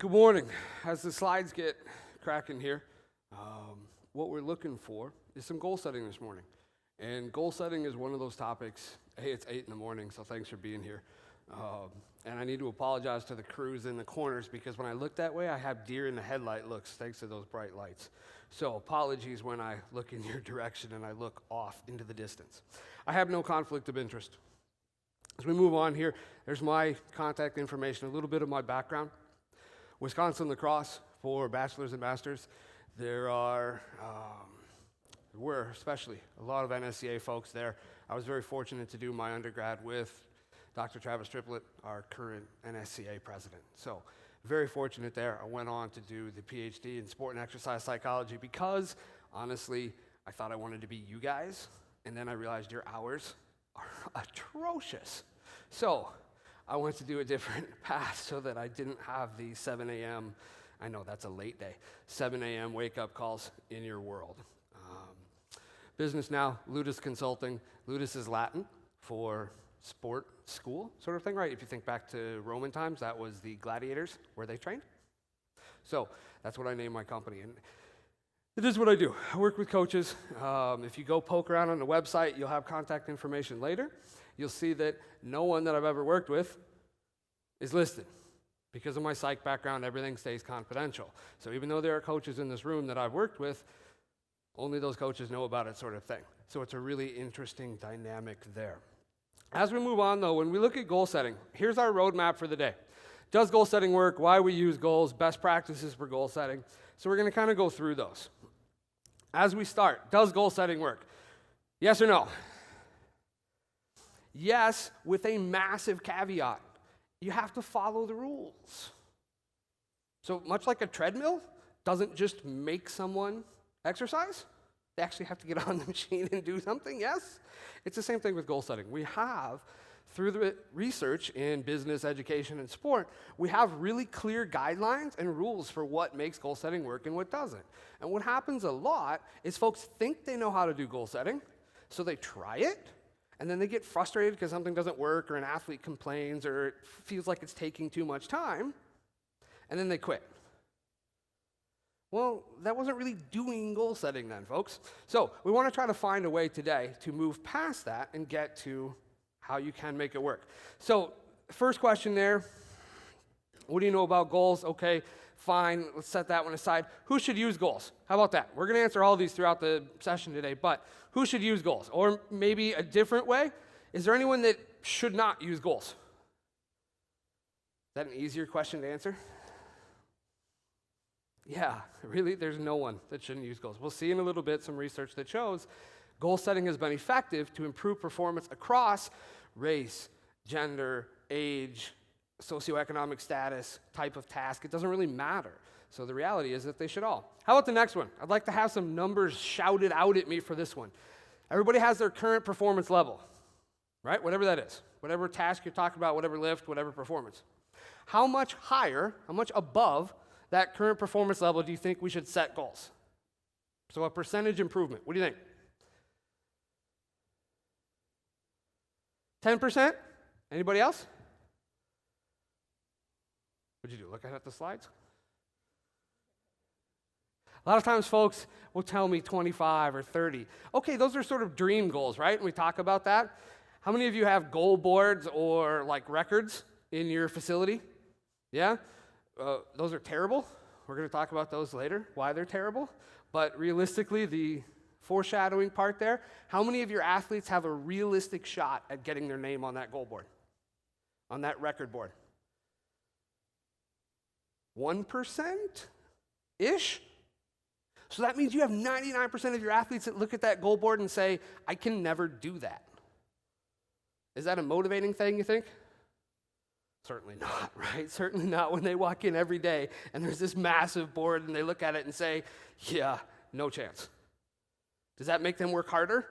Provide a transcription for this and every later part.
Good morning. As the slides get cracking here, what we're looking for is some goal setting this morning. And goal setting is one of those topics. Hey, it's 8 in the morning, so thanks for being here. And I need to apologize to the crews in the corners because when I look that way, I have deer in the headlight looks thanks to those bright lights. So apologies when I look in your direction and I look off into the distance. I have no conflict of interest. As we move on here, there's my contact information, a little bit of my background. Wisconsin lacrosse for bachelors and masters. Were especially a lot of NSCA folks there. I was very fortunate to do my undergrad with Dr. Travis Triplett, our current NSCA president. So very fortunate there. I went on to do the PhD in sport and exercise psychology because, honestly, I thought I wanted to be you guys, and then I realized your hours are atrocious. So I went to do a different path so that I didn't have the 7 a.m., I know that's a late day, 7 a.m. wake-up calls in your world. Business now, Ludus Consulting. Ludus is Latin for sport school sort of thing, right? If you think back to Roman times, that was the gladiators where they trained. So that's what I named my company. And it is what I do. I work with coaches. If you go poke around on the website, you'll have contact information later. You'll see that no one that I've ever worked with is listed. Because of my psych background, everything stays confidential. So even though there are coaches in this room that I've worked with, only those coaches know about it sort of thing. So it's a really interesting dynamic there. As we move on, though, when we look at goal setting, here's our roadmap for the day. Does goal setting work? Why we use goals? Best practices for goal setting. So we're going to kind of go through those. As we start, does goal setting work? Yes or no? Yes, with a massive caveat. You have to follow the rules. So much like a treadmill doesn't just make someone exercise, they actually have to get on the machine and do something, yes? It's the same thing with goal setting. We have, through the research in business, education, and sport, we have really clear guidelines and rules for what makes goal setting work and what doesn't. And what happens a lot is folks think they know how to do goal setting, so they try it, and then they get frustrated because something doesn't work or an athlete complains or it feels like it's taking too much time, and then they quit. Well, that wasn't really doing goal setting then, folks. So we want to try to find a way today to move past that and get to how you can make it work. So first question there, what do you know about goals? Okay, fine, let's set that one aside. Who should use goals? How about that? We're going to answer all these throughout the session today, but who should use goals? Or maybe a different way, is there anyone that should not use goals? Is that an easier question to answer? Yeah, really, there's no one that shouldn't use goals. We'll see in a little bit some research that shows goal setting has been effective to improve performance across race, gender, age, socioeconomic status, type of task. It doesn't really matter. So the reality is that they should all. How about the next one? I'd like to have some numbers shouted out at me for this one. Everybody has their current performance level, right? Whatever that is. Whatever task you're talking about, whatever lift, whatever performance. How much higher, how much above that current performance level do you think we should set goals? So a percentage improvement. What do you think? 10%? Anybody else? What'd you do, look at the slides? A lot of times folks will tell me 25 or 30. Okay, those are sort of dream goals, right? And we talk about that. How many of you have goal boards or like records in your facility? Yeah? Those are terrible. We're going to talk about those later, why they're terrible. But realistically, the foreshadowing part there, how many of your athletes have a realistic shot at getting their name on that goal board, on that record board? 1%-ish? So that means you have 99% of your athletes that look at that goal board and say, I can never do that. Is that a motivating thing, you think? Certainly not, right? Certainly not when they walk in every day and there's this massive board and they look at it and say, yeah, no chance. Does that make them work harder?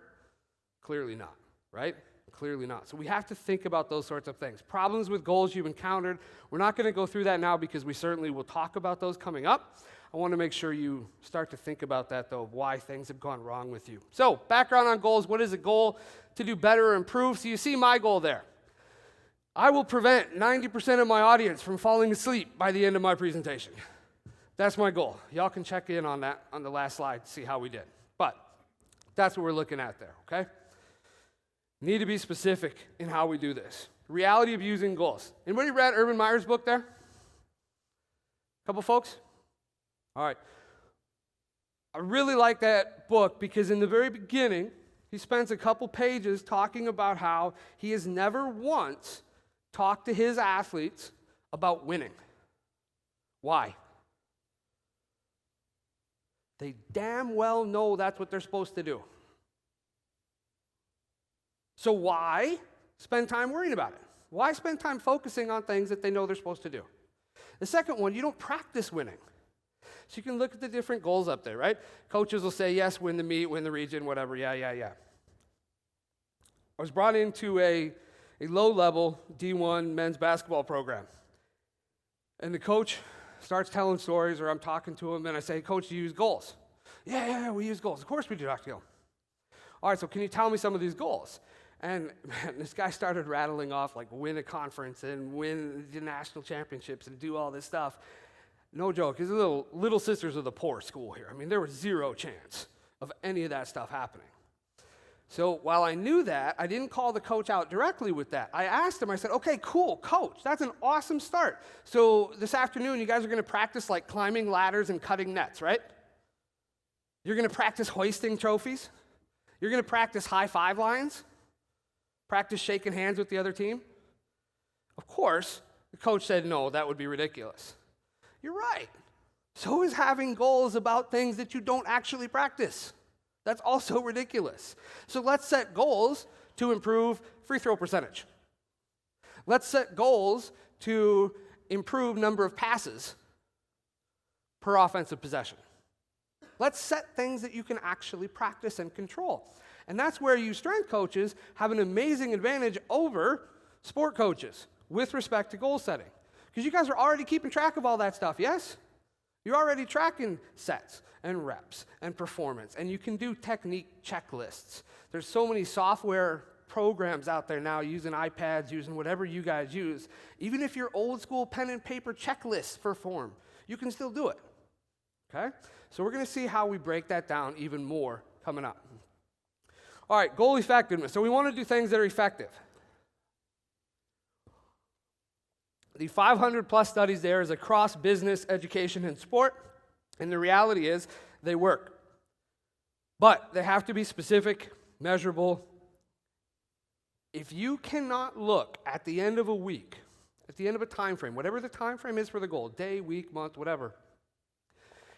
Clearly not, right? Clearly not. So we have to think about those sorts of things. Problems with goals you've encountered. We're not going to go through that now because we certainly will talk about those coming up. I want to make sure you start to think about that, though, of why things have gone wrong with you. So background on goals. What is a goal? To do better or improve. So you see my goal there. I will prevent 90% of my audience from falling asleep by the end of my presentation. That's my goal. Y'all can check in on that on the last slide to see how we did. But that's what we're looking at there, okay? Need to be specific in how we do this. Reality of using goals. Anybody read Urban Meyer's book there? Couple folks? All right. I really like that book because in the very beginning, he spends a couple pages talking about how he has never once talked to his athletes about winning. Why? They damn well know that's what they're supposed to do. So why spend time worrying about it? Why spend time focusing on things that they know they're supposed to do? The second one, you don't practice winning. So you can look at the different goals up there, right? Coaches will say, yes, win the meet, win the region, whatever, yeah. I was brought into a low-level D1 men's basketball program. And the coach starts telling stories, or I'm talking to him, and I say, Coach, do you use goals? Yeah, we use goals. Of course we do, Dr. Gillham. All right, so can you tell me some of these goals? And man, this guy started rattling off, like, win a conference and win the national championships and do all this stuff. No joke, his little sisters of the poor school here. I mean, there was zero chance of any of that stuff happening. So while I knew that, I didn't call the coach out directly with that. I asked him, I said, okay, cool, coach, that's an awesome start. So this afternoon, you guys are going to practice like climbing ladders and cutting nets, right? You're going to practice hoisting trophies. You're going to practice high five lines. Practice shaking hands with the other team. Of course, the coach said, no, that would be ridiculous. You're right. So is having goals about things that you don't actually practice. That's also ridiculous. So let's set goals to improve free throw percentage. Let's set goals to improve number of passes per offensive possession. Let's set things that you can actually practice and control. And that's where you strength coaches have an amazing advantage over sport coaches with respect to goal setting. Because you guys are already keeping track of all that stuff, yes? You're already tracking sets and reps and performance, and you can do technique checklists. There's so many software programs out there now using iPads, using whatever you guys use. Even if you're old school pen and paper checklists for form, you can still do it, okay? So we're going to see how we break that down even more coming up. All right, goal effectiveness. So we want to do things that are effective. The 500-plus studies there is across business, education, and sport. And the reality is they work. But they have to be specific, measurable. If you cannot look at the end of a week, at the end of a time frame, whatever the time frame is for the goal, day, week, month, whatever,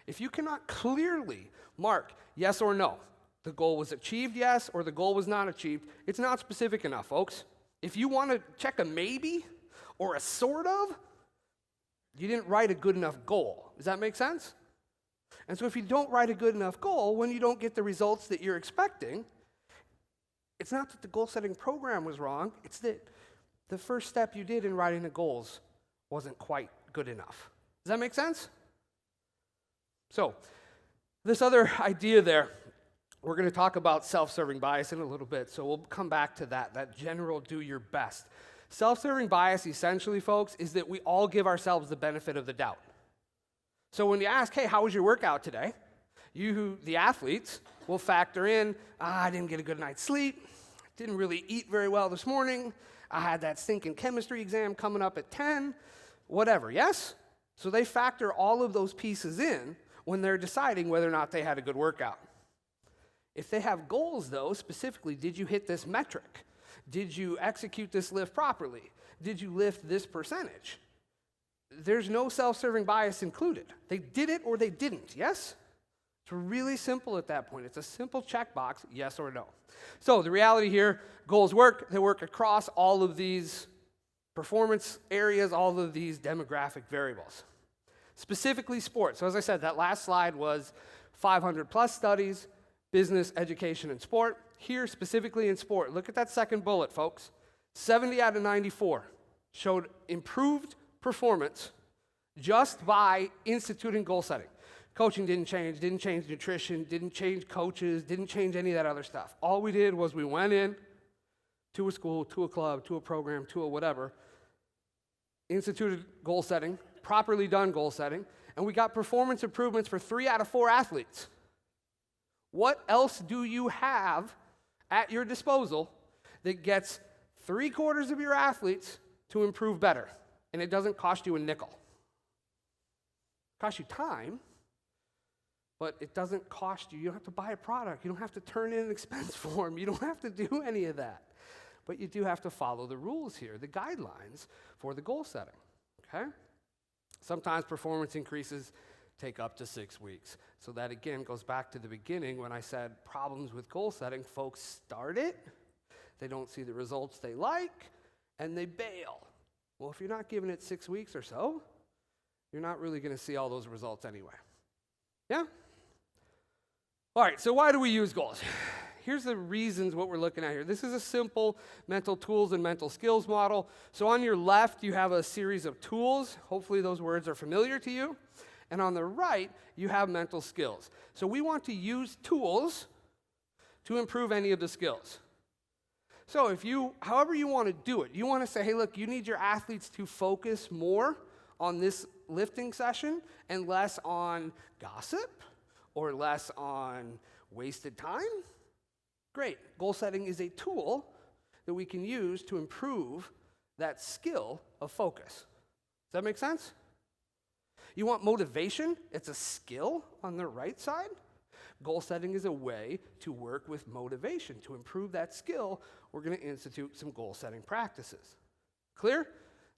if you cannot clearly mark yes or no, the goal was achieved, yes, or the goal was not achieved, it's not specific enough, folks. If you want to check a maybe or a sort of, you didn't write a good enough goal. Does that make sense? And so if you don't write a good enough goal, when you don't get the results that you're expecting, it's not that the goal-setting program was wrong, it's that the first step you did in writing the goals wasn't quite good enough. Does that make sense? So, this other idea there, we're going to talk about self-serving bias in a little bit, so we'll come back to that general do your best. Self-serving bias, essentially, folks, is that we all give ourselves the benefit of the doubt. So when you ask, hey, how was your workout today? You, the athletes, will factor in, I didn't get a good night's sleep, didn't really eat very well this morning, I had that stinking chemistry exam coming up at 10, whatever, yes? So they factor all of those pieces in when they're deciding whether or not they had a good workout. If they have goals, though, specifically, did you hit this metric? Did you execute this lift properly? Did you lift this percentage? There's no self-serving bias included. They did it or they didn't, yes? It's really simple at that point. It's a simple checkbox, yes or no. So the reality here, goals work. They work across all of these performance areas, all of these demographic variables. Specifically sports. So as I said, that last slide was 500-plus studies, business, education, and sport. Here, specifically in sport, look at that second bullet, folks. 70 out of 94 showed improved performance just by instituting goal setting. Coaching didn't change nutrition, didn't change coaches, didn't change any of that other stuff. All we did was we went in to a school, to a club, to a program, to a whatever, instituted goal setting, properly done goal setting, and we got performance improvements for 3 out of 4 athletes. What else do you have at your disposal that gets 3/4 of your athletes to improve better, and it doesn't cost you a nickel? It costs you time, but it doesn't cost you. You don't have to buy a product. You don't have to turn in an expense form. You don't have to do any of that. But you do have to follow the rules here, the guidelines for the goal setting, okay? Sometimes performance increases take up to 6 weeks. So that, again, goes back to the beginning when I said problems with goal setting. Folks start it, they don't see the results they like, and they bail. Well, if you're not giving it 6 weeks or so, you're not really going to see all those results anyway. Yeah? All right, so why do we use goals? Here's the reasons what we're looking at here. This is a simple mental tools and mental skills model. So on your left, you have a series of tools. Hopefully those words are familiar to you. And on the right, you have mental skills. So we want to use tools to improve any of the skills. So if you, however you want to do it, you want to say, hey, look, you need your athletes to focus more on this lifting session and less on gossip or less on wasted time. Great. Goal setting is a tool that we can use to improve that skill of focus. Does that make sense? You want motivation? It's a skill on the right side. Goal setting is a way to work with motivation. To improve that skill, we're going to institute some goal setting practices. Clear?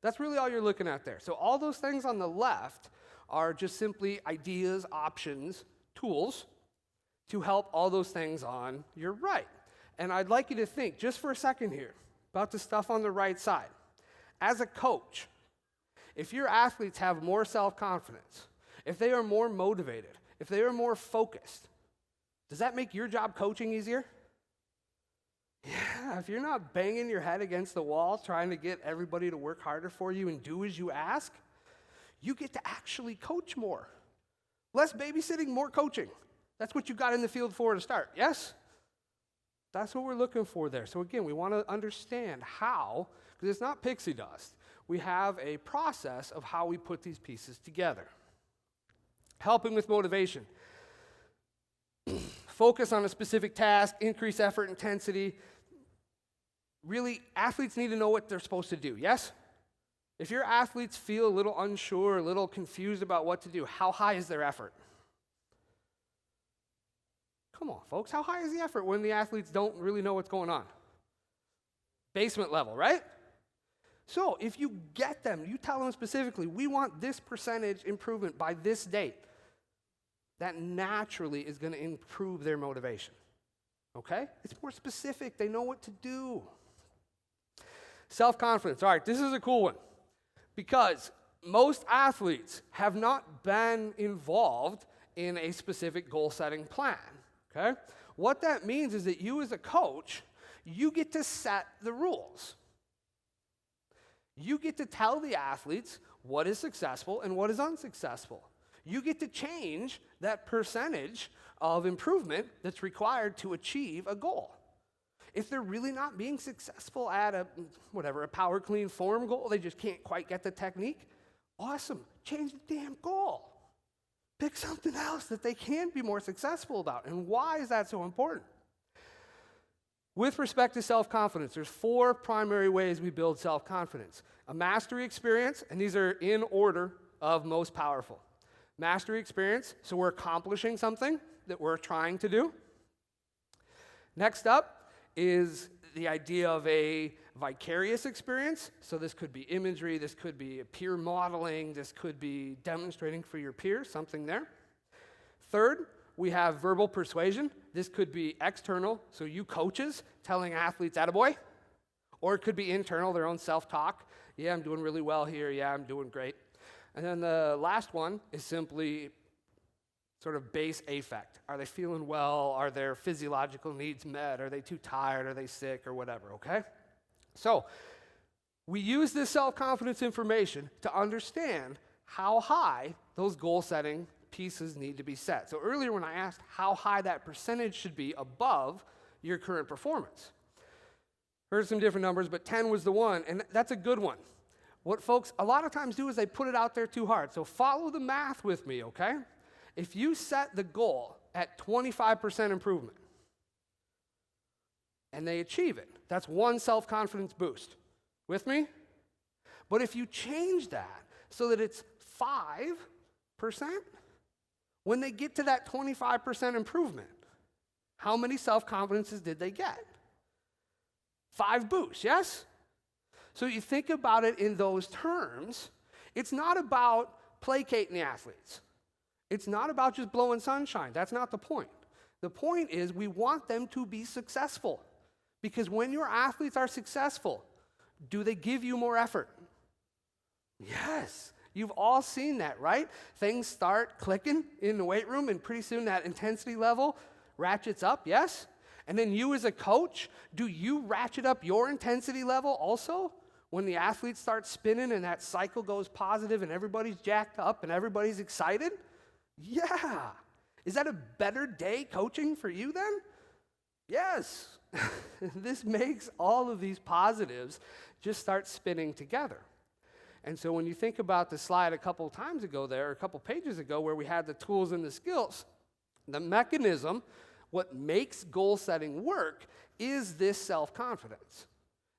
That's really all you're looking at there. So all those things on the left are just simply ideas, options, tools to help all those things on your right. And I'd like you to think just for a second here about the stuff on the right side. As a coach, if your athletes have more self-confidence, if they are more motivated, if they are more focused, does that make your job coaching easier? Yeah, if you're not banging your head against the wall trying to get everybody to work harder for you and do as you ask, you get to actually coach more. Less babysitting, more coaching. That's what you got in the field for to start, yes? That's what we're looking for there. So again, we want to understand how, because it's not pixie dust. We have a process of how we put these pieces together. Helping with motivation. Focus on a specific task, increase effort intensity. Really, athletes need to know what they're supposed to do, yes? If your athletes feel a little unsure, a little confused about what to do, how high is their effort? Come on, folks. How high is the effort when the athletes don't really know what's going on? Basement level, right? So if you get them, you tell them specifically, we want this percentage improvement by this date, that naturally is going to improve their motivation. Okay? It's more specific. They know what to do. Self-confidence. All right, this is a cool one because most athletes have not been involved in a specific goal-setting plan. Okay? What that means is that you as a coach, you get to set the rules. You get to tell the athletes what is successful and what is unsuccessful. You get to change that percentage of improvement that's required to achieve a goal. If they're really not being successful at a power clean form goal, they just can't quite get the technique, awesome, change the damn goal. Pick something else that they can be more successful about. And why is that so important? With respect to self-confidence, there's 4 primary ways we build self-confidence. A mastery experience, and these are in order of most powerful. Mastery experience, so we're accomplishing something that we're trying to do. Next up is the idea of a vicarious experience. So this could be imagery, this could be peer modeling, this could be demonstrating for your peers, something there. Third, we have verbal persuasion. This could be external, so you coaches telling athletes, attaboy. Or it could be internal, their own self-talk. Yeah, I'm doing really well here. Yeah, I'm doing great. And then the last one is simply sort of base affect. Are they feeling well? Are their physiological needs met? Are they too tired? Are they sick? Or whatever, okay? So we use this self-confidence information to understand how high those goal-setting pieces need to be set. So earlier when I asked how high that percentage should be above your current performance, heard some different numbers, but 10 was the one, and that's a good one. What folks a lot of times do is they put it out there too hard. So follow the math with me, okay? If you set the goal at 25% improvement and they achieve it, that's one self-confidence boost. With me? But if you change that so that it's 5%, when they get to that 25% improvement, how many self-confidences did they get? 5 boosts, yes? So you think about it in those terms, it's not about placating the athletes. It's not about just blowing sunshine. That's not the point. The point is we want them to be successful. Because when your athletes are successful, do they give you more effort? Yes. You've all seen that, right? Things start clicking in the weight room, and pretty soon that intensity level ratchets up, yes? And then you as a coach, do you ratchet up your intensity level also? When the athletes start spinning and that cycle goes positive and everybody's jacked up and everybody's excited? Yeah. Is that a better day coaching for you then? Yes. This makes all of these positives just start spinning together. And so when you think about the slide a couple times ago there, a couple pages ago, where we had the tools and the skills, the mechanism, what makes goal setting work is this self-confidence.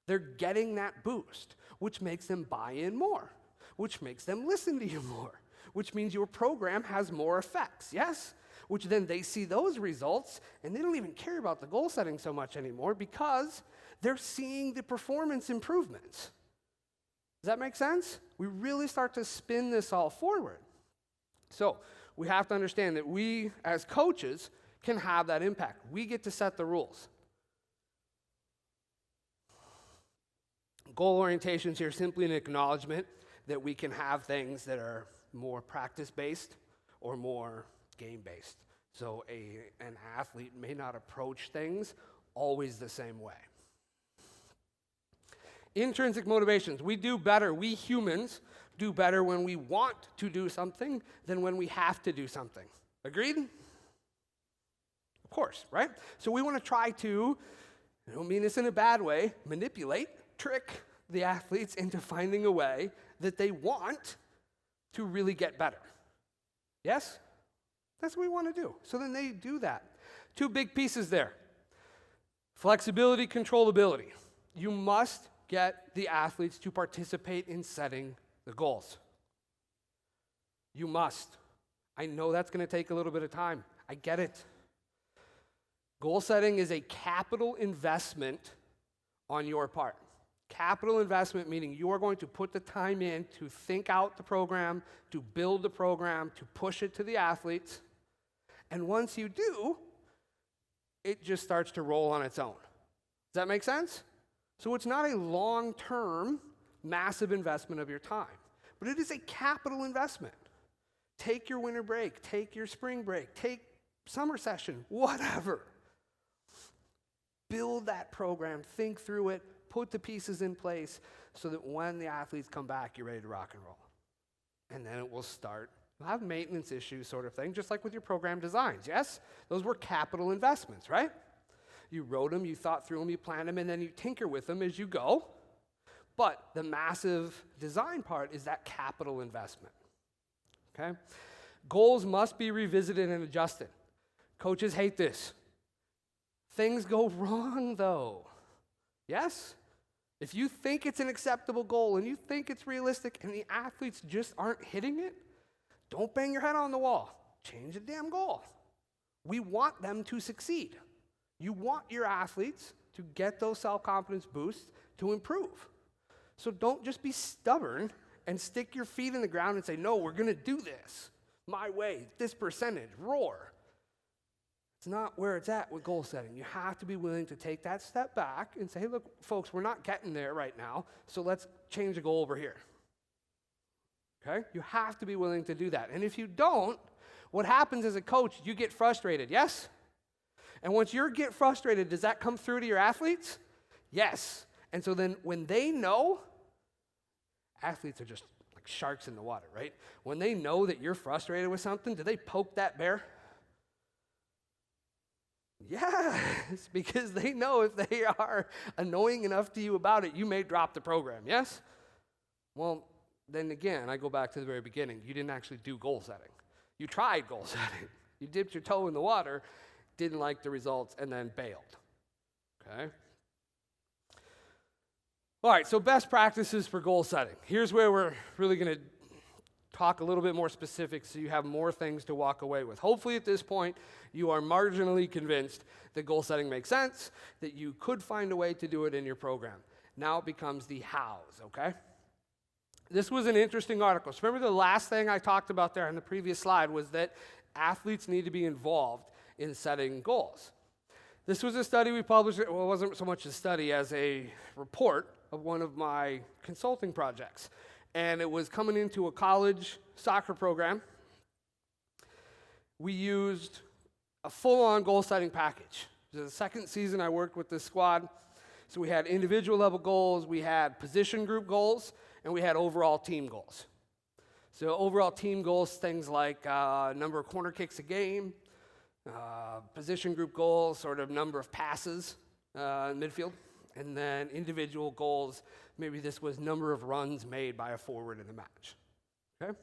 They're getting that boost, which makes them buy in more, which makes them listen to you more, which means your program has more effects, yes? Which then they see those results, and they don't even care about the goal setting so much anymore because they're seeing the performance improvements. Does that make sense? We really start to spin this all forward. So we have to understand that we, as coaches, can have that impact. We get to set the rules. Goal orientation is here simply an acknowledgement that we can have things that are more practice-based or more game-based. So an athlete may not approach things always the same way. Intrinsic motivations. We do better. We humans do better when we want to do something than when we have to do something. Agreed? Of course, right? So we want to try to, I don't mean this in a bad way, manipulate, trick the athletes into finding a way that they want to really get better. Yes? That's what we want to do. So then they do that. 2 big pieces there. Flexibility, controllability. You must get the athletes to participate in setting the goals. You must. I know that's going to take a little bit of time. I get it. Goal setting is a capital investment on your part. Capital investment meaning you are going to put the time in to think out the program, to build the program, to push it to the athletes. And once you do, it just starts to roll on its own. Does that make sense? So it's not a long-term, massive investment of your time, but it is a capital investment. Take your winter break, take your spring break, take summer session, whatever. Build that program, think through it, put the pieces in place so that when the athletes come back, you're ready to rock and roll. And then it will start. You'll have maintenance issues sort of thing, just like with your program designs, yes? Those were capital investments, right? You wrote them, you thought through them, you planned them, and then you tinker with them as you go. But the massive design part is that capital investment, okay? Goals must be revisited and adjusted. Coaches hate this. Things go wrong, though. Yes? If you think it's an acceptable goal and you think it's realistic and the athletes just aren't hitting it, don't bang your head on the wall. Change the damn goal. We want them to succeed. You want your athletes to get those self-confidence boosts to improve. So don't just be stubborn and stick your feet in the ground and say, no, we're going to do this my way, this percentage, roar. It's not where it's at with goal setting. You have to be willing to take that step back and say, hey, look, folks, we're not getting there right now, so let's change the goal over here. Okay? You have to be willing to do that. And if you don't, what happens as a coach, you get frustrated, yes? And once you get frustrated, does that come through to your athletes? Yes. And so then when they know, athletes are just like sharks in the water, right? When they know that you're frustrated with something, do they poke that bear? Yes, because they know if they are annoying enough to you about it, you may drop the program, yes? Well, then again, I go back to the very beginning. You didn't actually do goal setting. You tried goal setting. You dipped your toe in the water, didn't like the results, and then bailed. Okay? All right, so best practices for goal setting. Here's where we're really going to talk a little bit more specific so you have more things to walk away with. Hopefully at this point, you are marginally convinced that goal setting makes sense, that you could find a way to do it in your program. Now it becomes the hows, okay? This was an interesting article. So remember the last thing I talked about there on the previous slide was that athletes need to be involved in setting goals. This was a study we published. Well, it wasn't so much a study as a report of one of my consulting projects. And it was coming into a college soccer program. We used a full-on goal-setting package. It was the second season I worked with this squad. So we had individual level goals, we had position group goals, and we had overall team goals. So overall team goals, things like number of corner kicks a game, position group goals, sort of number of passes in midfield, and then individual goals, maybe this was number of runs made by a forward in the match. Okay?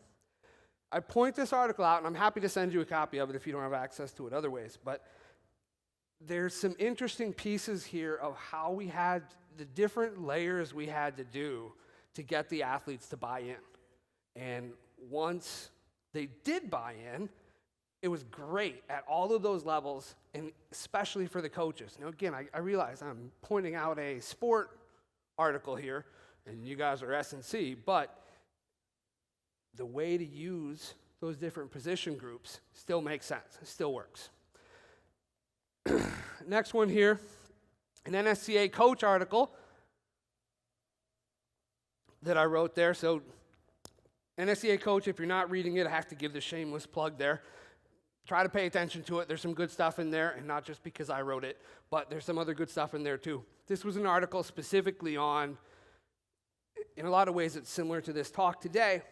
I point this article out, and I'm happy to send you a copy of it if you don't have access to it other ways, but there's some interesting pieces here of how we had the different layers we had to do to get the athletes to buy in. And once they did buy in, it was great at all of those levels, and especially for the coaches. Now, again, I realize I'm pointing out a sport article here, and you guys are NSCA, but the way to use those different position groups still makes sense. It still works. Next one here, an NSCA coach article that I wrote there. So NSCA coach, if you're not reading it, I have to give the shameless plug there. Try to pay attention to it. There's some good stuff in there, and not just because I wrote it, but there's some other good stuff in there too. This was an article specifically on, in a lot of ways it's similar to this talk today,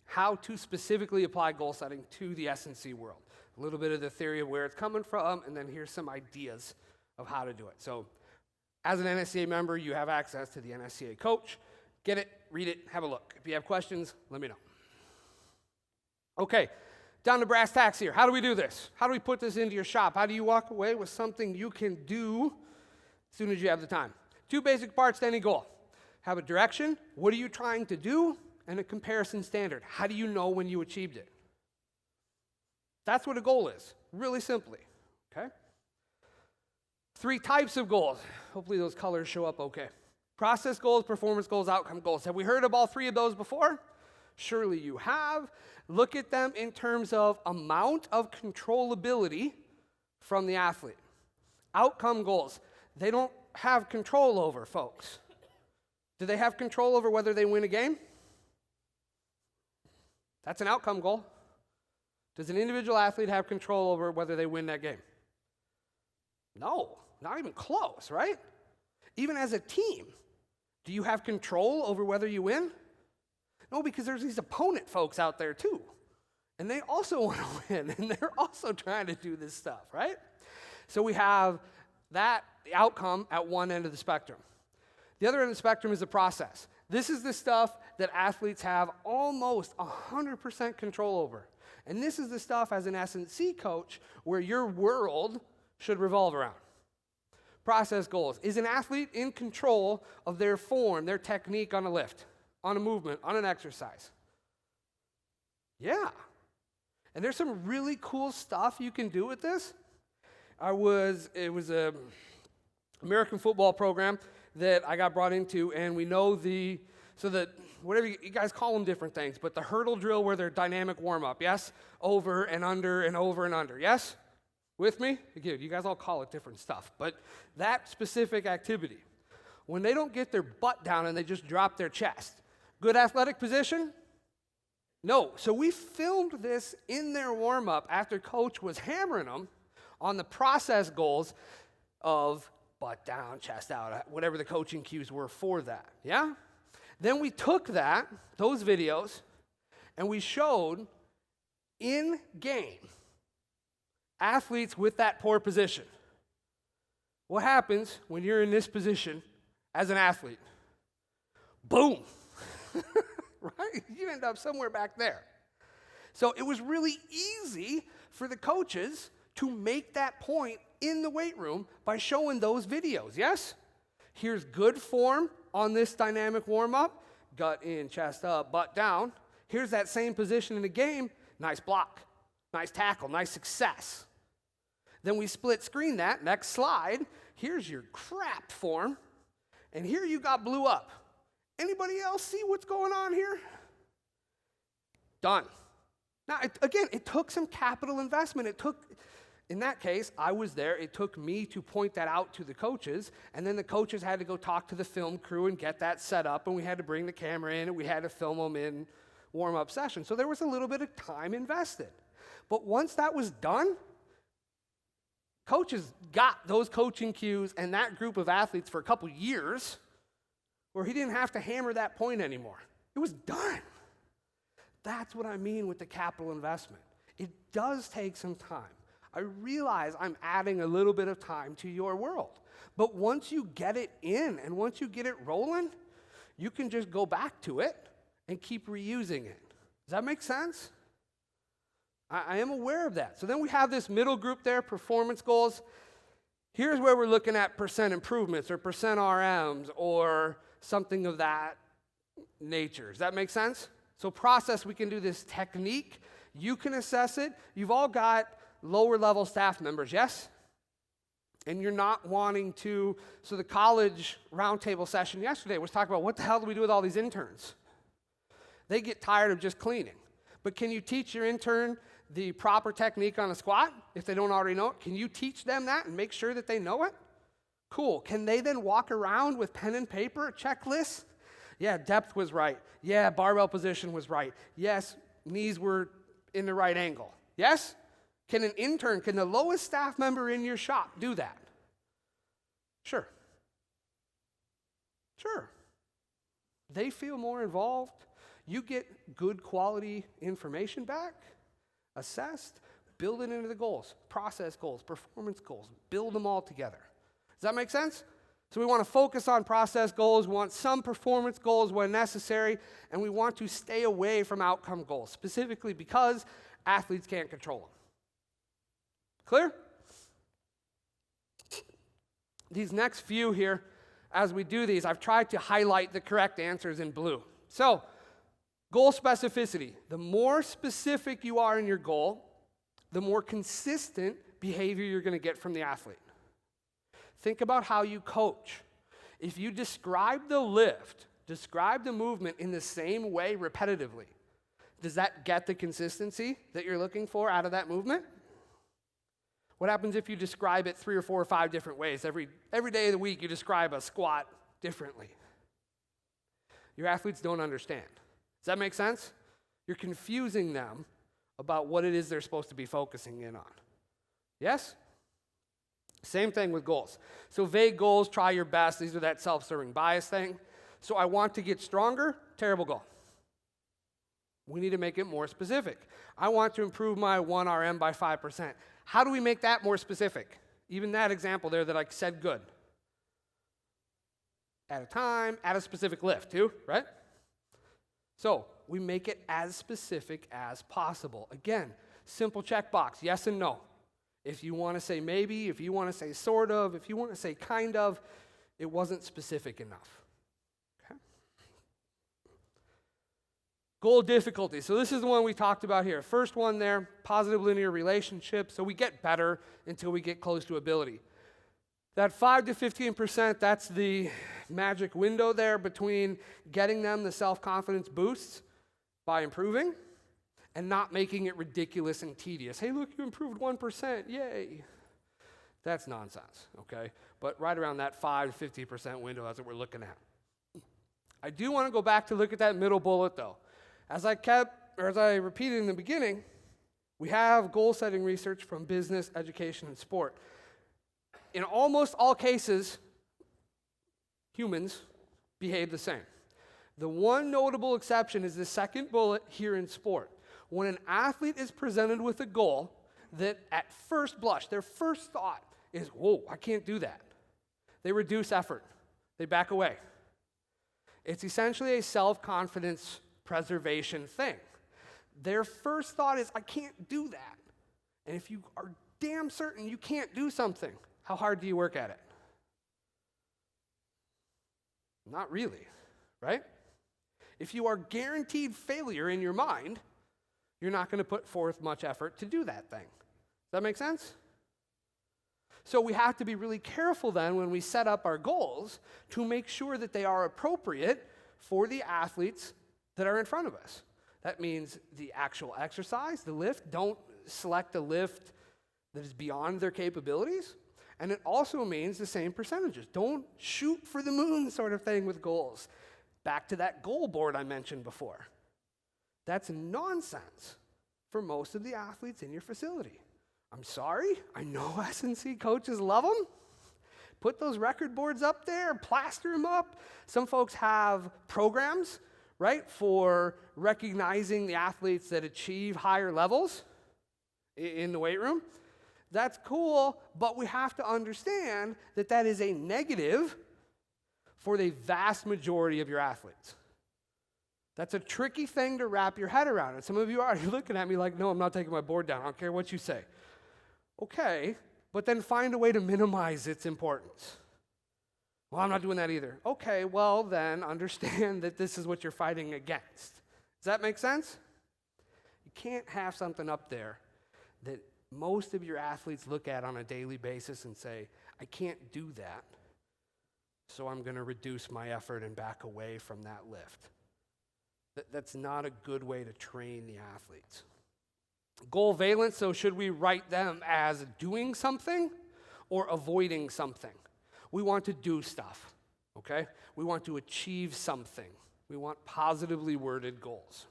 how to specifically apply goal setting to the S&C world. A little bit of the theory of where it's coming from, and then here's some ideas of how to do it. So as an NSCA member, you have access to the NSCA coach. Get it, read it, have a look. If you have questions, let me know. Okay, down to brass tacks here. How do we do this? How do we put this into your shop? How do you walk away with something you can do as soon as you have the time? 2 basic parts to any goal. Have a direction, what are you trying to do, and a comparison standard. How do you know when you achieved it? That's what a goal is, really simply, okay? 3 types of goals. Hopefully those colors show up okay. Process goals, performance goals, outcome goals. Have we heard of all 3 of those before? Surely you have. Look at them in terms of amount of controllability from the athlete. Outcome goals, they don't have control over, folks. Do they have control over whether they win a game? That's an outcome goal. Does an individual athlete have control over whether they win that game? No, not even close, right? Even as a team, do you have control over whether you win? No, because there's these opponent folks out there too. And they also want to win, and they're also trying to do this stuff, right? So we have that, the outcome, at one end of the spectrum. The other end of the spectrum is the process. This is the stuff that athletes have almost 100% control over. And this is the stuff as an S&C coach where your world should revolve around. Process goals. Is an athlete in control of their form, their technique on a lift, on a movement, on an exercise? Yeah. And there's some really cool stuff you can do with this. It was a American football program that I got brought into, and we know whatever you guys call them different things, but the hurdle drill where they're dynamic warm-up, yes? Over and under and over and under, yes? With me? Again, you guys all call it different stuff, but that specific activity, when they don't get their butt down and they just drop their chest, good athletic position? No. So we filmed this in their warm-up after coach was hammering them on the process goals of butt down, chest out, whatever the coaching cues were for that, yeah? Then we took those videos, and we showed in game athletes with that poor position. What happens when you're in this position as an athlete? Boom. right? You end up somewhere back there. So it was really easy for the coaches to make that point in the weight room by showing those videos, yes? Here's good form on this dynamic warm-up, gut in, chest up, butt down. Here's that same position in the game, nice block, nice tackle, nice success. Then we split screen that, next slide, here's your crap form, and here you got blew up. Anybody else see what's going on here? Done. Now, it took some capital investment. In that case, I was there. It took me to point that out to the coaches, and then the coaches had to go talk to the film crew and get that set up, and we had to bring the camera in, and we had to film them in warm-up session. So there was a little bit of time invested. But once that was done, coaches got those coaching cues and that group of athletes for a couple years where he didn't have to hammer that point anymore. It was done. That's what I mean with the capital investment. It does take some time. I realize I'm adding a little bit of time to your world. But once you get it in and once you get it rolling, you can just go back to it and keep reusing it. Does that make sense? I am aware of that. So then we have this middle group there, performance goals. Here's where we're looking at percent improvements or percent RMs or something of that nature. Does that make sense? So process, we can do this technique. You can assess it. You've all got lower level staff members, yes? And you're not wanting to, so the college roundtable session yesterday was talking about what the hell do we do with all these interns? They get tired of just cleaning. But can you teach your intern the proper technique on a squat if they don't already know it? Can you teach them that and make sure that they know it? Cool. Can they then walk around with pen and paper, checklist? Yeah, depth was right. Yeah, barbell position was right. Yes, knees were in the right angle. Yes? Can the lowest staff member in your shop do that? Sure. Sure. They feel more involved. You get good quality information back, assessed, build it into the goals, process goals, performance goals, build them all together. Does that make sense? So we want to focus on process goals, we want some performance goals when necessary, and we want to stay away from outcome goals, specifically because athletes can't control them. Clear? These next few here, as we do these, I've tried to highlight the correct answers in blue. So, goal specificity. The more specific you are in your goal, the more consistent behavior you're going to get from the athlete. Think about how you coach. If you describe the lift, describe the movement in the same way repetitively, does that get the consistency that you're looking for out of that movement? What happens if you describe it 3 or 4 or 5 different ways? Every day of the week you describe a squat differently. Your athletes don't understand. Does that make sense? You're confusing them about what it is they're supposed to be focusing in on. Yes? Same thing with goals. So vague goals, try your best. These are that self-serving bias thing. So I want to get stronger, terrible goal. We need to make it more specific. I want to improve my 1RM by 5%. How do we make that more specific? Even that example there that I said good. At a time, at a specific lift too, right? So we make it as specific as possible. Again, simple checkbox, yes and no. If you want to say maybe, if you want to say sort of, if you want to say kind of, it wasn't specific enough. Okay? Goal difficulty. So this is the one we talked about here. First one there, positive linear relationship. So we get better until we get close to ability. That 5 to 15%, that's the magic window there between getting them the self-confidence boosts by improving and not making it ridiculous and tedious. Hey, look, you improved 1%, yay. That's nonsense, okay? But right around that 5 to 50% window, that's what we're looking at. I do want to go back to look at that middle bullet, though. As I repeated in the beginning, we have goal-setting research from business, education, and sport. In almost all cases, humans behave the same. The one notable exception is the second bullet here in sport. When an athlete is presented with a goal that at first blush, their first thought is, whoa, I can't do that. They reduce effort. They back away. It's essentially a self-confidence preservation thing. Their first thought is, I can't do that. And if you are damn certain you can't do something, how hard do you work at it? Not really, right? If you are guaranteed failure in your mind, you're not going to put forth much effort to do that thing. Does that make sense? So we have to be really careful then when we set up our goals to make sure that they are appropriate for the athletes that are in front of us. That means the actual exercise, the lift. Don't select a lift that is beyond their capabilities. And it also means the same percentages. Don't shoot for the moon sort of thing with goals. Back to that goal board I mentioned before. That's nonsense for most of the athletes in your facility. I'm sorry, I know S&C coaches love them. Put those record boards up there, plaster them up. Some folks have programs, right, for recognizing the athletes that achieve higher levels in the weight room. That's cool, but we have to understand that that is a negative for the vast majority of your athletes. That's a tricky thing to wrap your head around. And some of you are already looking at me like, no, I'm not taking my board down. I don't care what you say. Okay, but then find a way to minimize its importance. Well, I'm not doing that either. Okay, well then understand that this is what you're fighting against. Does that make sense? You can't have something up there that most of your athletes look at on a daily basis and say, I can't do that, so I'm going to reduce my effort and back away from that lift. That's not a good way to train the athletes. Goal valence, so should we write them as doing something or avoiding something? We want to do stuff, okay? We want to achieve something. We want positively worded goals.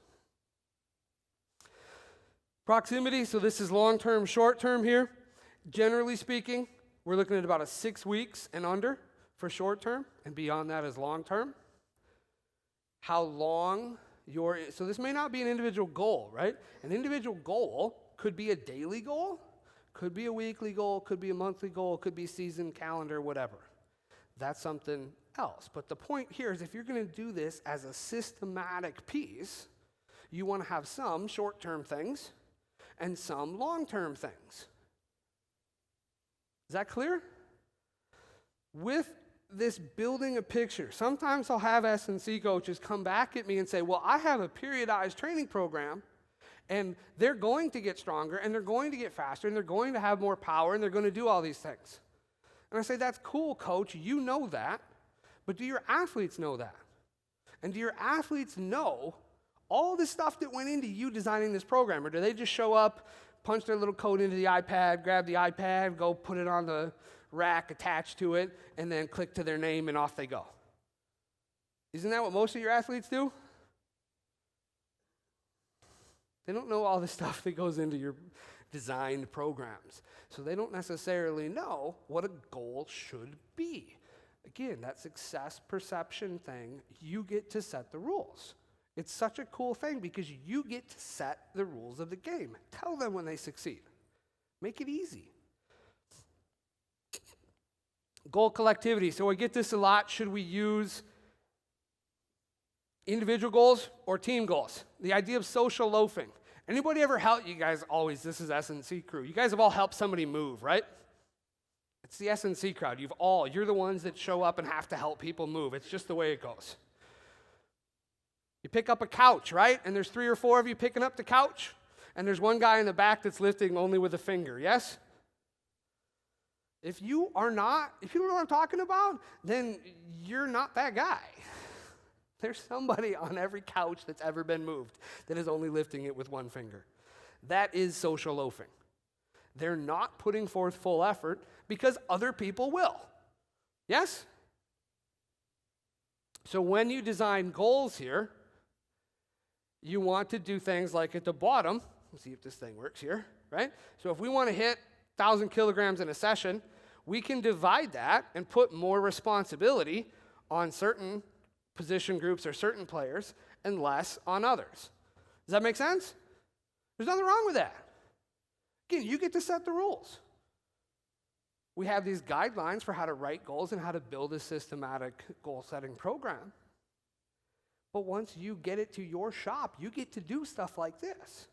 Proximity, so this is long-term, short-term here. Generally speaking, we're looking at about 6 weeks and under for short-term, and beyond that is long-term. How long so this may not be an individual goal, right? An individual goal could be a daily goal, could be a weekly goal, could be a monthly goal, could be season, calendar, whatever. That's something else. But the point here is if you're going to do this as a systematic piece, you want to have some short-term things and some long-term things. Is that clear? With this building a picture, sometimes I'll have S&C coaches come back at me and say, well, I have a periodized training program, and they're going to get stronger, and they're going to get faster, and they're going to have more power, and they're going to do all these things. And I say, that's cool, coach, you know that, but do your athletes know that? And do your athletes know all the stuff that went into you designing this program? Or do they just show up, punch their little code into the iPad, grab the iPad, go put it on the rack attached to it, and then click to their name and off they go? Isn't that what most of your athletes do? They don't know all the stuff that goes into your designed programs. So they don't necessarily know what a goal should be. Again, that success perception thing, you get to set the rules. It's such a cool thing because you get to set the rules of the game. Tell them when they succeed. Make it easy. Goal collectivity. So I get this a lot. Should we use individual goals or team goals? The idea of social loafing. Anybody ever help you guys always, this is S&C crew. You guys have all helped somebody move, right? It's the S&C crowd. You're the ones that show up and have to help people move. It's just the way it goes. You pick up a couch, right? And there's 3 or 4 of you picking up the couch, and there's one guy in the back that's lifting only with a finger, yes? If you don't know what I'm talking about, then you're not that guy. There's somebody on every couch that's ever been moved that is only lifting it with one finger. That is social loafing. They're not putting forth full effort because other people will. Yes? So when you design goals here, you want to do things like at the bottom, let's see if this thing works here, right? So if we want to hit 1,000 kilograms in a session, we can divide that and put more responsibility on certain position groups or certain players and less on others. Does that make sense? There's nothing wrong with that. Again, you get to set the rules. We have these guidelines for how to write goals and how to build a systematic goal-setting program. But once you get it to your shop, you get to do stuff like this.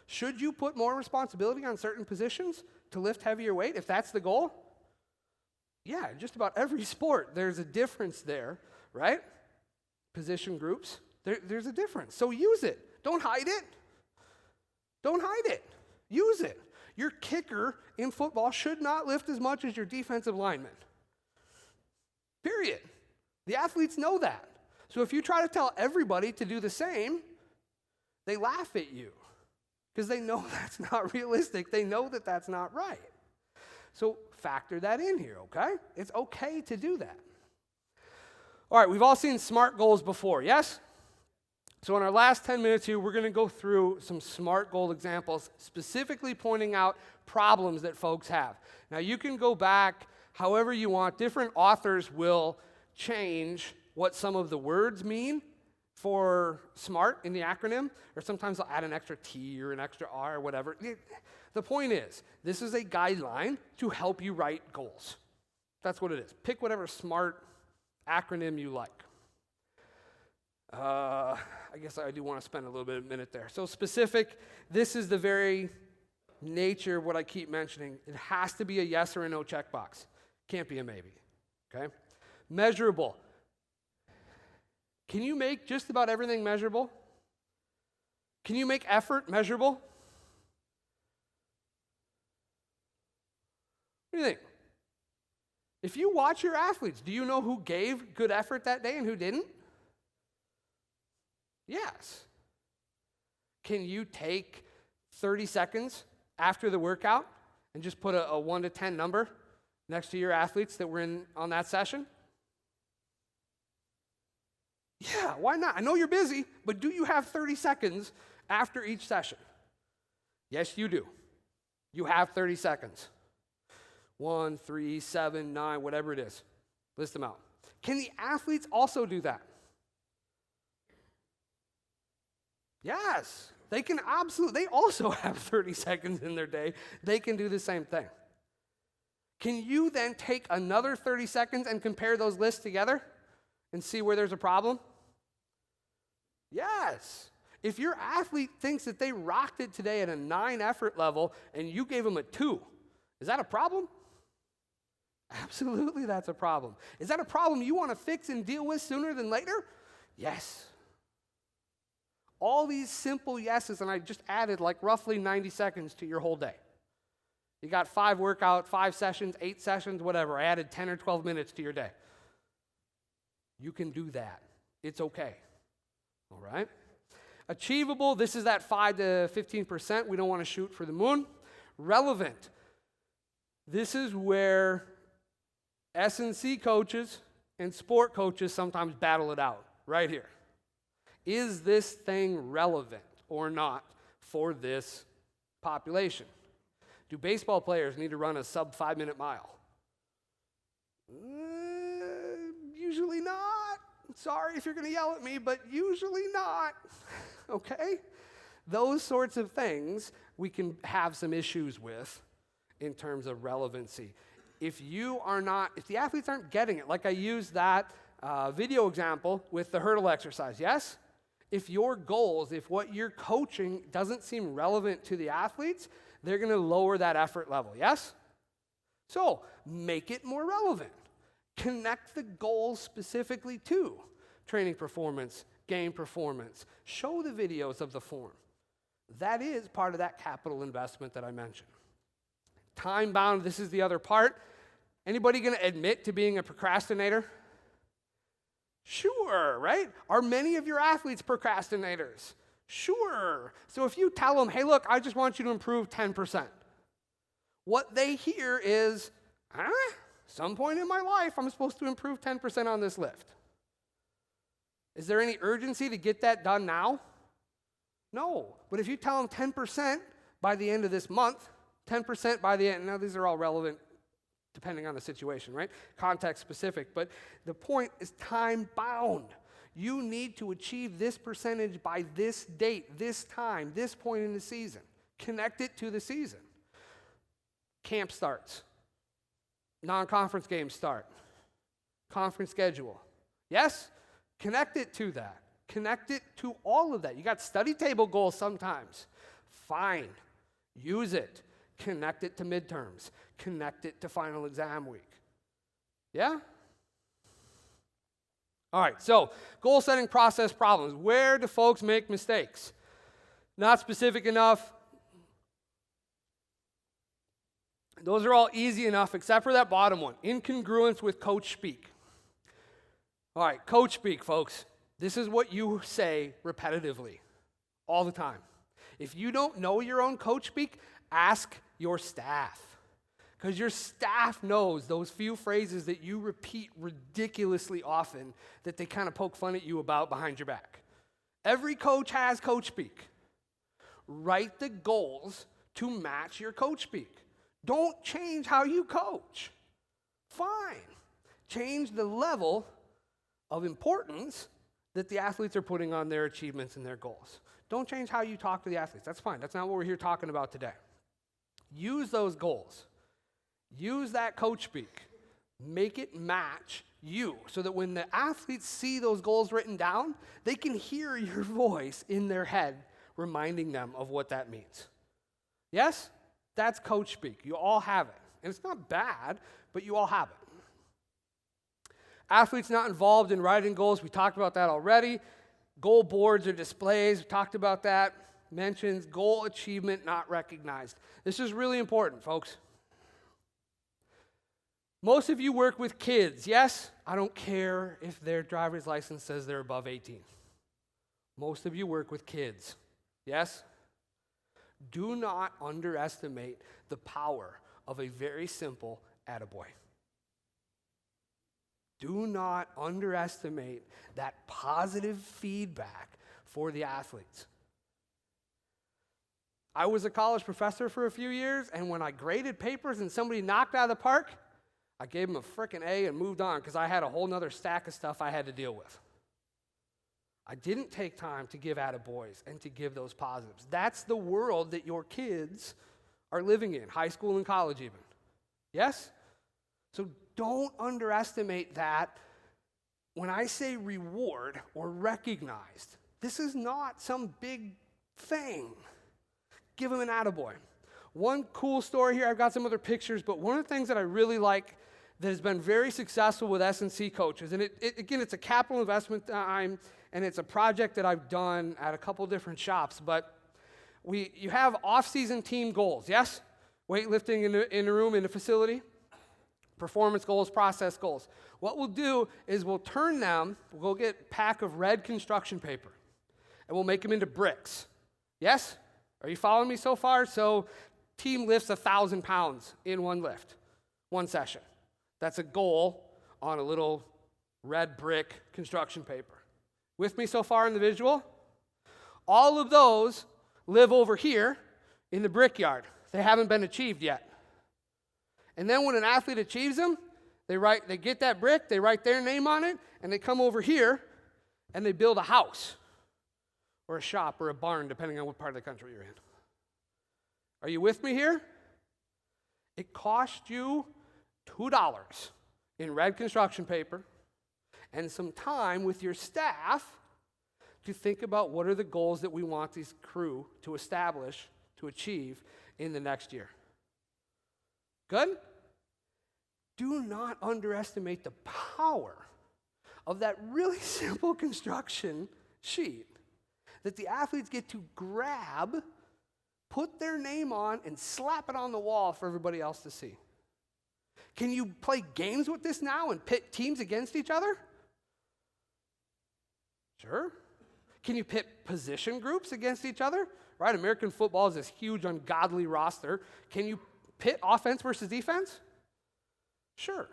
Should you put more responsibility on certain positions to lift heavier weight, if that's the goal? Yeah, just about every sport, there's a difference there, right? Position groups, there's a difference. So use it. Don't hide it. Don't hide it. Use it. Your kicker in football should not lift as much as your defensive lineman. Period. The athletes know that. So if you try to tell everybody to do the same, they laugh at you because they know that's not realistic. They know that that's not right. So factor that in here, okay? It's okay to do that. All right, we've all seen SMART goals before, yes? So in our last 10 minutes here, we're going to go through some SMART goal examples, specifically pointing out problems that folks have. Now, you can go back however you want. Different authors will change what some of the words mean for SMART in the acronym, or sometimes they'll add an extra T or an extra R or whatever. The point is, this is a guideline to help you write goals. That's what it is. Pick whatever SMART acronym you like. I guess I do want to spend a little bit of a minute there. So specific, this is the very nature of what I keep mentioning. It has to be a yes or a no checkbox. Can't be a maybe, okay? Measurable. Can you make just about everything measurable? Can you make effort measurable? What do you think? If you watch your athletes, do you know who gave good effort that day and who didn't? Yes. Can you take 30 seconds after the workout and just put a 1 to 10 number next to your athletes that were in on that session? Yeah, why not? I know you're busy, but do you have 30 seconds after each session? Yes, you do. You have 30 seconds. 1, 3, 7, 9, whatever it is. List them out. Can the athletes also do that? Yes, they can absolutely. They also have 30 seconds in their day. They can do the same thing. Can you then take another 30 seconds and compare those lists together and see where there's a problem? Yes. If your athlete thinks that they rocked it today at a 9 effort level and you gave them a 2, is that a problem? Absolutely, that's a problem. Is that a problem you want to fix and deal with sooner than later? Yes. All these simple yeses, and I just added like roughly 90 seconds to your whole day. You got 5 workout, 5 sessions, 8 sessions, whatever. I added 10 or 12 minutes to your day. You can do that. It's okay. All right? Achievable, this is that 5 to 15%. We don't want to shoot for the moon. Relevant. This is where S&C coaches and sport coaches sometimes battle it out, right here. Is this thing relevant or not for this population? Do baseball players need to run a sub 5-minute mile? Usually not. Sorry if you're going to yell at me, but usually not. Okay? Those sorts of things we can have some issues with in terms of relevancy. If the athletes aren't getting it, like I used that video example with the hurdle exercise, yes? If your goals, if what you're coaching doesn't seem relevant to the athletes, they're going to lower that effort level, yes? So, make it more relevant. Connect the goals specifically to training performance, game performance. Show the videos of the form. That is part of that capital investment that I mentioned. Time bound, this is the other part. Anybody going to admit to being a procrastinator? Sure, right? Are many of your athletes procrastinators? Sure. So if you tell them, hey, look, I just want you to improve 10%, what they hear is, some point in my life, I'm supposed to improve 10% on this lift. Is there any urgency to get that done now? No. But if you tell them 10% by the end of this month, 10% by the end, now these are all relevant depending on the situation, right? Context specific, but the point is time bound. You need to achieve this percentage by this date, this time, this point in the season. Connect it to the season. Camp starts. Non-conference games start. Conference schedule. Yes? Connect it to that. Connect it to all of that. You got study table goals sometimes. Fine. Use it. Connect it to midterms. Connect it to final exam week. Yeah? All right, so goal setting process problems. Where do folks make mistakes? Not specific enough. Those are all easy enough except for that bottom one. Incongruence with coach speak. All right, coach speak, folks. This is what you say repetitively all the time. If you don't know your own coach speak, ask your staff. Because your staff knows those few phrases that you repeat ridiculously often that they kind of poke fun at you about behind your back. Every coach has coach speak. Write the goals to match your coach speak. Don't change how you coach. Fine. Change the level of importance that the athletes are putting on their achievements and their goals. Don't change how you talk to the athletes. That's fine. That's not what we're here talking about today. Use those goals. Use that coach speak. Make it match you so that when the athletes see those goals written down, they can hear your voice in their head reminding them of what that means. Yes? That's coach speak. You all have it. And it's not bad, but you all have it. Athletes not involved in writing goals, we talked about that already. Goal boards or displays, we talked about that. Mentions goal achievement not recognized. This is really important, folks. Most of you work with kids, yes? I don't care if their driver's license says they're above 18. Most of you work with kids, yes? Do not underestimate the power of a very simple attaboy. Do not underestimate that positive feedback for the athletes. I was a college professor for a few years, and when I graded papers and somebody knocked out of the park, I gave them a frickin' A and moved on because I had a whole nother stack of stuff I had to deal with. I didn't take time to give attaboys and to give those positives. That's the world that your kids are living in, high school and college even. Yes? So don't underestimate that. When I say reward or recognized, this is not some big thing. Give them an attaboy. One cool story here, I've got some other pictures, but one of the things that I really like that has been very successful with S&C coaches, and again, it's a capital investment time, and it's a project that I've done at a couple different shops, but you have off-season team goals, yes? Weightlifting in a room, in a facility. Performance goals, process goals. What we'll do is we'll turn them, we'll go get a pack of red construction paper, and we'll make them into bricks. Yes? Are you following me so far? So team lifts 1,000 pounds in one lift, one session. That's a goal on a little red brick construction paper. With me so far in the visual? All of those live over here in the brickyard. They haven't been achieved yet. And then when an athlete achieves them, they get that brick, they write their name on it, and they come over here and they build a house or a shop or a barn, depending on what part of the country you're in. Are you with me here? It cost you $2 in red construction paper and some time with your staff to think about what are the goals that we want this crew to establish, to achieve in the next year. Good? Do not underestimate the power of that really simple construction sheet that the athletes get to grab, put their name on, and slap it on the wall for everybody else to see. Can you play games with this now and pit teams against each other? Sure. Can you pit position groups against each other? Right? American football is this huge, ungodly roster. Can you pit offense versus defense? Sure.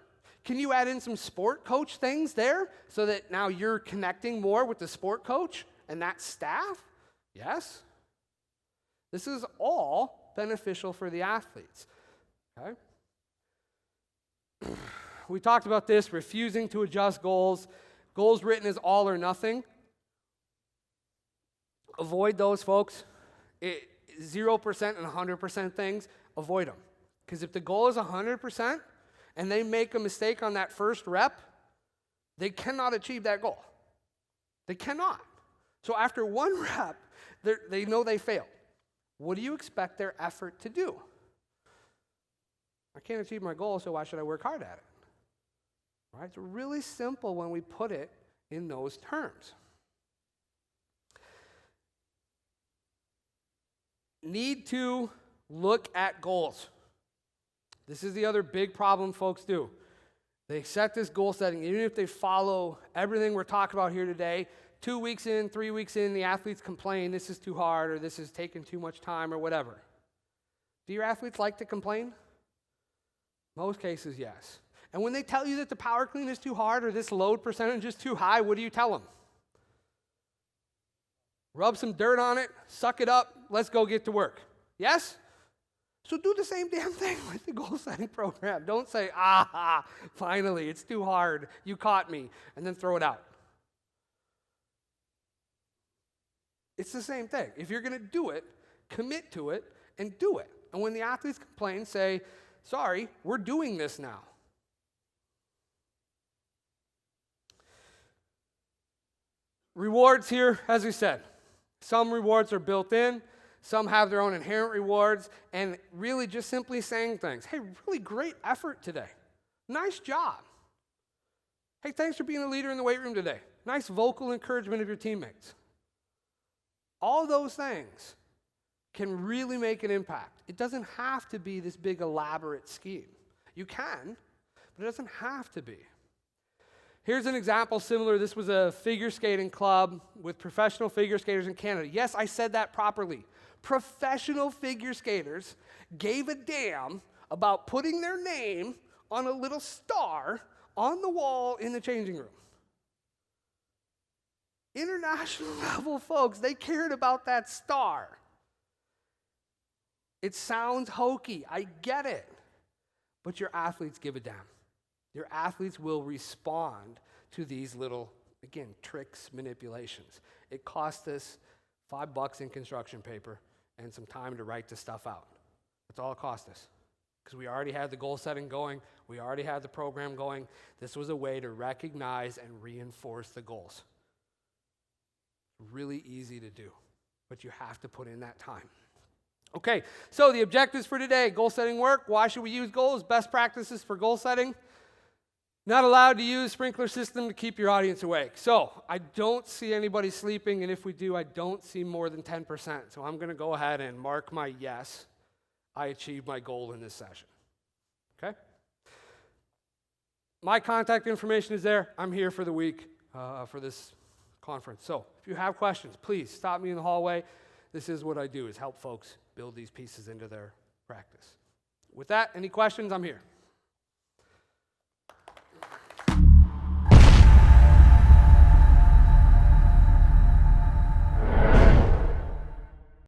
Can you add in some sport coach things there so that now you're connecting more with the sport coach and that staff? Yes. This is all beneficial for the athletes. Okay? We talked about this, refusing to adjust goals. Goals written as all or nothing. Avoid those, folks. 0% and 100% things, avoid them. Because if the goal is 100% and they make a mistake on that first rep, they cannot achieve that goal. They cannot. So after one rep, they know they failed. What do you expect their effort to do? I can't achieve my goal, so why should I work hard at it? Right? It's really simple when we put it in those terms. Need to look at goals. This is the other big problem folks do. They set this goal setting, even if they follow everything we're talking about here today, 2 weeks in, 3 weeks in, the athletes complain, this is too hard, or this is taking too much time, or whatever. Do your athletes like to complain? Most cases, yes. And when they tell you that the power clean is too hard, or this load percentage is too high, what do you tell them? Rub some dirt on it, suck it up, let's go get to work. Yes? So do the same damn thing with the goal setting program. Don't say, finally, it's too hard, you caught me, and then throw it out. It's the same thing. If you're going to do it, commit to it and do it. And when the athletes complain, say, sorry, we're doing this now. Rewards here, as we said. Some rewards are built in. Some have their own inherent rewards. And really just simply saying things. Hey, really great effort today. Nice job. Hey, thanks for being a leader in the weight room today. Nice vocal encouragement of your teammates. All those things can really make an impact. It doesn't have to be this big elaborate scheme. You can, but it doesn't have to be. Here's an example similar. This was a figure skating club with professional figure skaters in Canada. Yes, I said that properly. Professional figure skaters gave a damn about putting their name on a little star on the wall in the changing room. International level folks, they cared about that star. It sounds hokey, I get it. But your athletes give a damn. Your athletes will respond to these little, again, tricks, manipulations. It cost us $5 in construction paper and some time to write the stuff out. That's all it cost us. Because we already had the goal setting going. We already had the program going. This was a way to recognize and reinforce the goals. Really easy to do, but you have to put in that time. Okay, so the objectives for today, goal setting work. Why should we use goals? Best practices for goal setting. Not allowed to use sprinkler system to keep your audience awake. So I don't see anybody sleeping, and if we do, I don't see more than 10%. So I'm going to go ahead and mark my yes. I achieved my goal in this session. Okay? My contact information is there. I'm here for the week for this conference. So if you have questions, please stop me in the hallway. This is what I do, is help folks build these pieces into their practice. With that, any questions? I'm here.